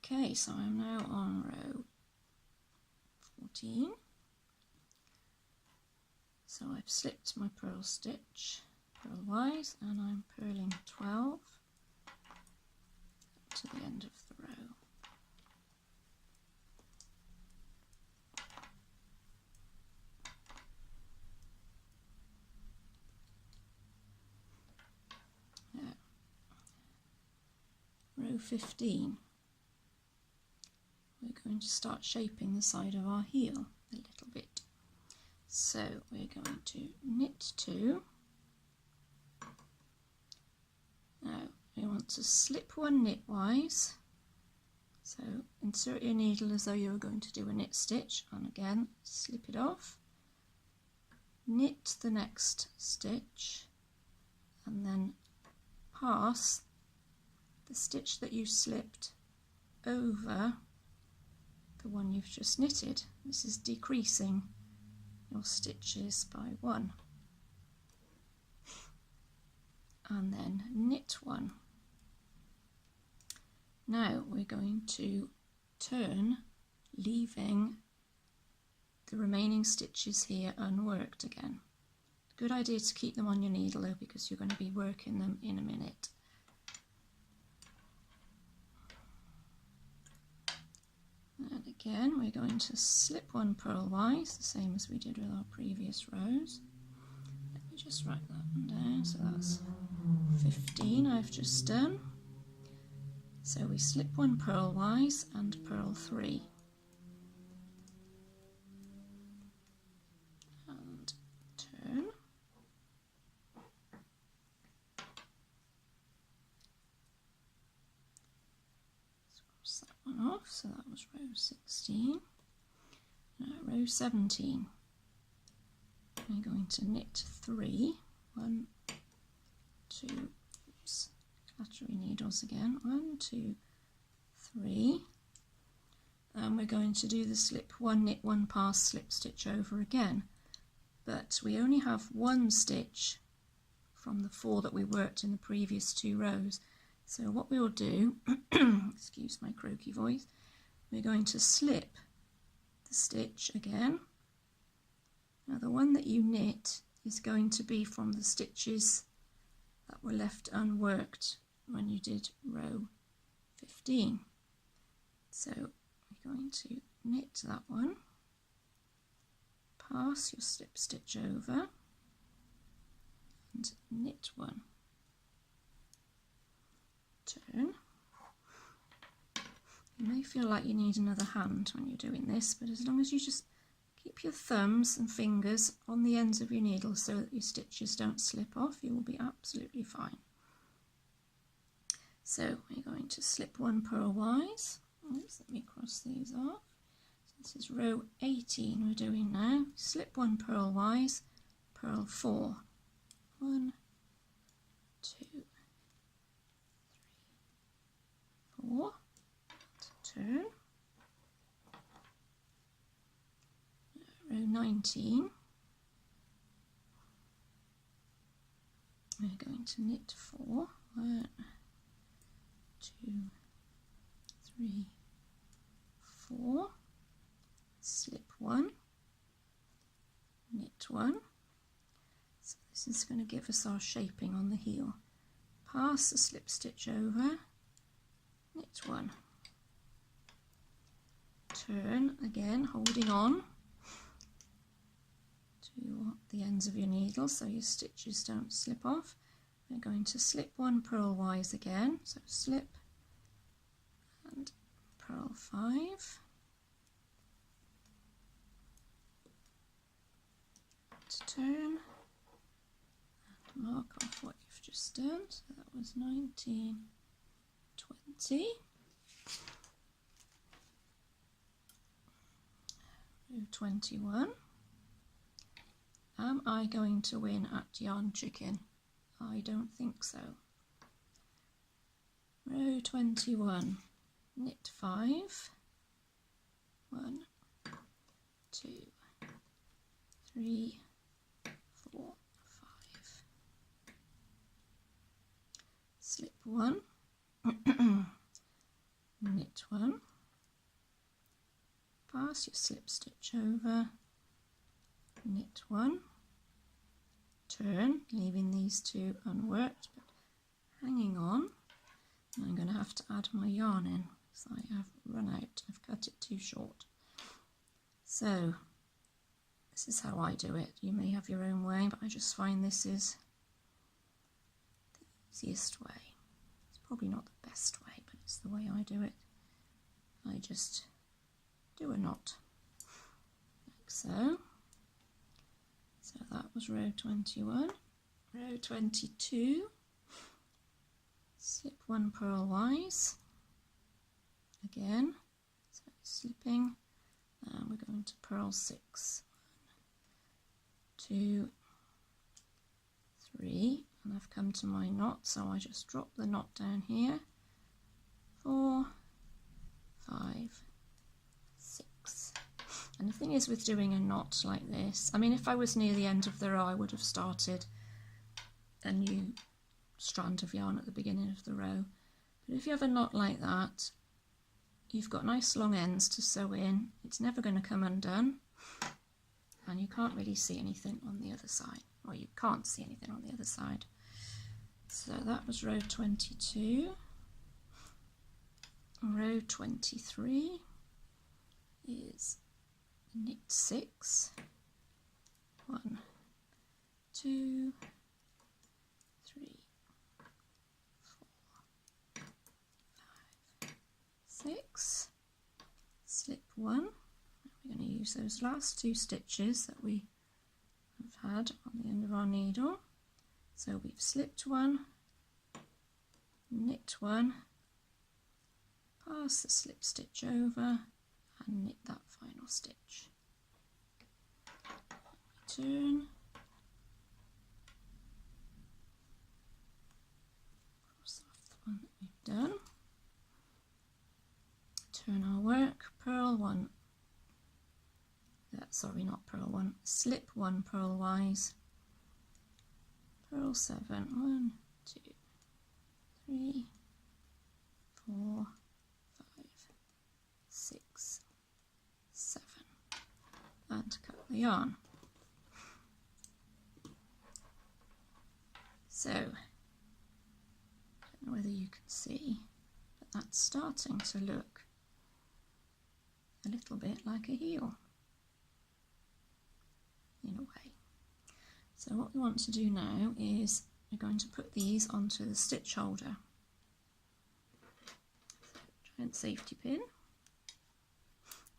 Okay, so I'm now on row 14. So I've slipped my purl stitch purlwise and I'm purling 12 to the end of the row. Row 15, we're going to start shaping the side of our heel a little bit. So we're going to knit 2. Now we want to slip 1 knitwise, so insert your needle as though you were going to do a knit stitch, and again slip it off, knit the next stitch and then pass the stitch that you slipped over the one you've just knitted. This is decreasing your stitches by 1. And then knit 1. Now we're going to turn, leaving the remaining stitches here unworked again. Good idea to keep them on your needle though, because you're going to be working them in a minute. And again we're going to slip 1 purlwise, the same as we did with our previous rows. Let me just write that one down, so that's 15 I've just done. So we slip 1 purlwise and purl 3. And turn. Cross that one off, so that was row 16. Now row 17. We're going to knit 3. 1, 2, oops, clattery needles again. 1, 2, 3. And we're going to do the slip 1, knit 1, pass, slip stitch over again. But we only have 1 stitch from the 4 that we worked in the previous 2 rows. So what we will do, excuse my croaky voice, we're going to slip the stitch again. Now the one that you knit is going to be from the stitches that were left unworked when you did row 15. So we're going to knit that one, pass your slip stitch over and knit 1. Turn. You may feel like you need another hand when you're doing this, but as long as you just keep your thumbs and fingers on the ends of your needle so that your stitches don't slip off, you will be absolutely fine. So we're going to slip 1 purlwise. Oops, let me cross these off. So this is row 18 we're doing now. Slip 1 purlwise, purl 4. 1, 2, 4, turn. Row 19, we're going to knit 4. 1, 2, 3, 4, slip 1, knit 1. So this is going to give us our shaping on the heel. Pass the slip stitch over, knit 1. Turn again, holding on to the ends of your needle so your stitches don't slip off. We're going to slip 1 purlwise again, so slip and purl 5. Turn and mark off what you've just done. So that was 19, 20. Row 21. Am I going to win at yarn chicken? I don't think so. Row 21. Knit 5. 1, 2, 3, 4, 5. Slip 1. Knit 1. pass your slip stitch over, knit one, turn, leaving these two unworked but hanging on. And I'm going to have to add my yarn in because I have run out, I've cut it too short. So this is how I do it. You may have your own way, but I just find this is the easiest way. It's probably not the best way, but it's the way I do it. I just do a knot like so. So that was row 21. Row 22, slip one purlwise again, so slipping, and we're going to purl 6. 1, 2, 3, and I've come to my knot, so I just drop the knot down here. 4, 5, 6. And the thing is with doing a knot like this, I mean, if I was near the end of the row I would have started a new strand of yarn at the beginning of the row, but if you have a knot like that, you've got nice long ends to sew in, it's never going to come undone, and you can't really see anything on the other side, or you can't see anything on the other side. So that was row 22. Row 23 is knit 6, 1, 2, 3, 4, 5, 6, slip 1. We're going to use those last 2 stitches that we have had on the end of our needle. So we've slipped 1, knit 1, pass the slip stitch over and knit that final stitch. Turn, cross off the one that we've done, turn our work, purl 1, sorry, not purl 1, slip 1 purlwise, purl 7, 1, 2, 3, 4, 5, 6, 7, and cut the yarn. So, I don't know whether you can see, but that's starting to look a little bit like a heel, in a way. So what we want to do now is we're going to put these onto the stitch holder. Giant safety pin,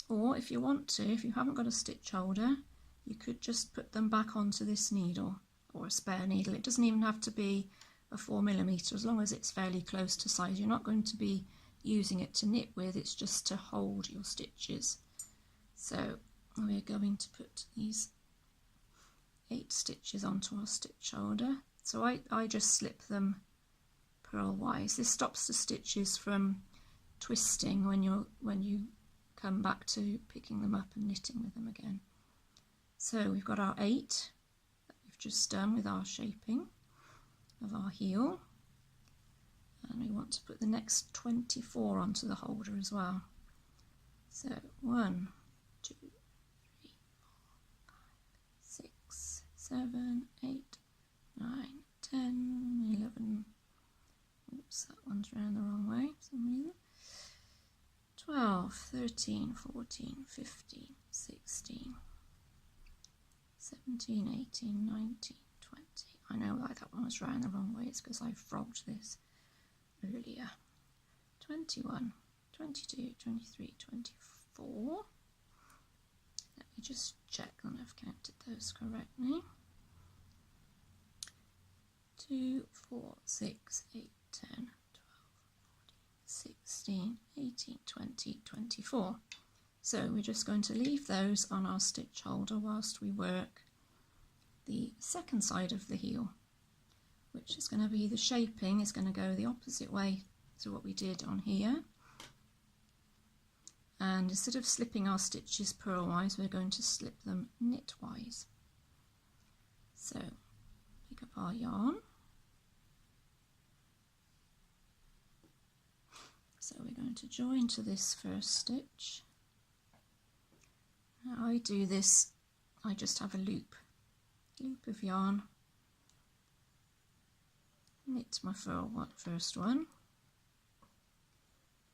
or if you want to, if you haven't got a stitch holder, you could just put them back onto this needle, or a spare needle. It doesn't even have to be a 4mm, as long as it's fairly close to size. You're not going to be using it to knit with, it's just to hold your stitches. So we're going to put these 8 stitches onto our stitch holder. So I just slip them purlwise. This stops the stitches from twisting when you come back to picking them up and knitting with them again. So we've got our 8 that we've just done with our shaping of our heel, and we want to put the next 24 onto the holder as well. So 1, 2, 3, 4, 5, 6, 7, 8, 9, 10, 11, oops, that one's round the wrong way for some reason, 12, 13, 14, 15, 16, 17, 18, 19, 20. I know why that one was round the wrong way, it's because I frogged this earlier. 21, 22, 23, 24. Let me just check that I've counted those correctly. 2, 4, 6, 8, 10, 12, 14, 16, 18, 20, 24. So we're just going to leave those on our stitch holder whilst we work the second side of the heel, which is going to be the shaping is going to go the opposite way to what we did on here. And instead of slipping our stitches purlwise, we're going to slip them knitwise. So pick up our yarn. So we're going to join to this first stitch, Now I do this, I just have a loop of yarn, knit my first one,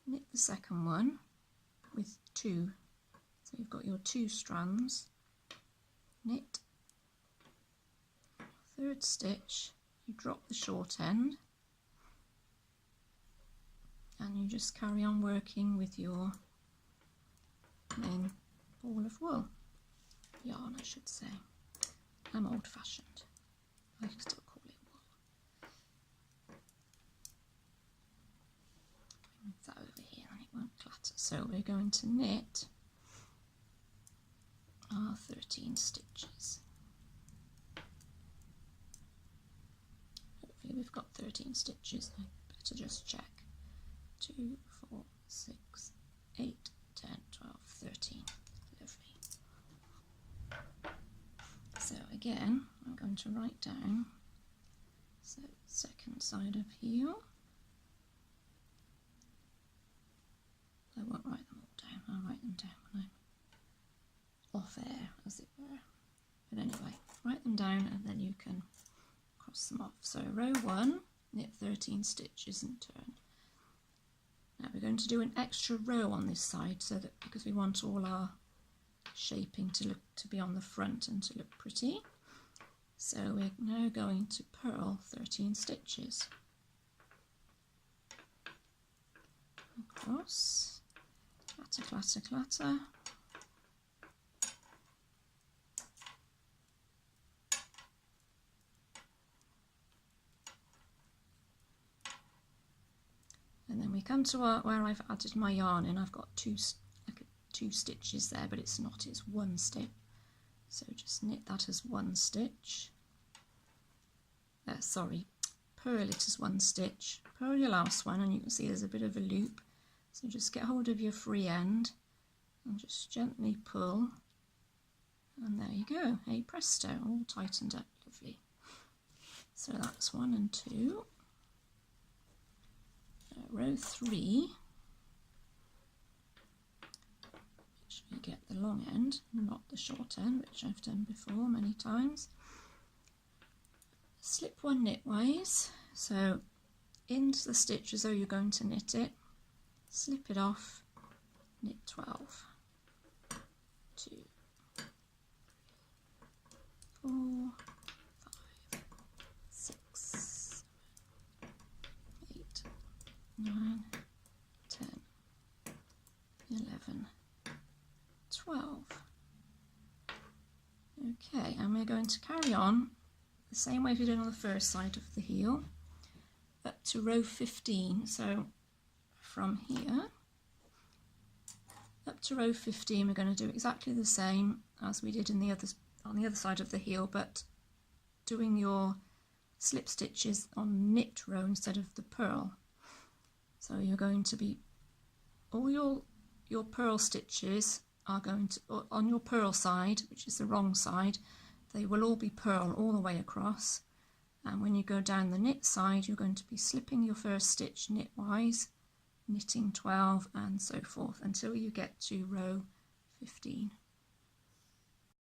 knit the second one with 2, so you've got your 2 strands, knit, third stitch, you drop the short end, and you just carry on working with your main ball of wool, yarn I should say. I'm old fashioned, I still call it wool. Move that over here and it won't clatter. So we're going to knit our 13 stitches. Hopefully we've got 13 stitches, I better just check. 2, 4, 6, 8, 10, 12, 13. Lovely. So again, I'm going to write down, so second side of heel. I won't write them all down, I'll write them down when I'm off air, as it were. But anyway, write them down and then you can cross them off. So row 1, knit 13 stitches and turn. Now we're going to do an extra row on this side, so that because we want all our shaping to be on the front and to look pretty. So we're now going to purl 13 stitches across, clatter, clatter, clatter. And then we come to where I've added my yarn in. I've got two stitches there, but it's not, it's 1 stitch. So just knit that as 1 stitch. Sorry, purl it as 1 stitch. Purl your last one and you can see there's a bit of a loop. So just get hold of your free end and just gently pull. And there you go, hey presto, all tightened up, lovely. So that's 1 and 2. Row 3, which we get the long end, not the short end, which I've done before many times. Slip 1 knitways, so into the stitch as though you're going to knit it, slip it off, knit 12, 2, 4, 5, 6, 8, 9, 10, 11, 12. Okay, and we're going to carry on the same way we did on the first side of the heel up to row 15. So from here up to row 15 we're going to do exactly the same as we did on the other side of the heel, but doing your slip stitches on knit row instead of the purl. So you're going to be, all your purl stitches are going to, on your purl side, which is the wrong side, they will all be purl all the way across. And when you go down the knit side, you're going to be slipping your first stitch knitwise, knitting 12 and so forth until you get to row 15.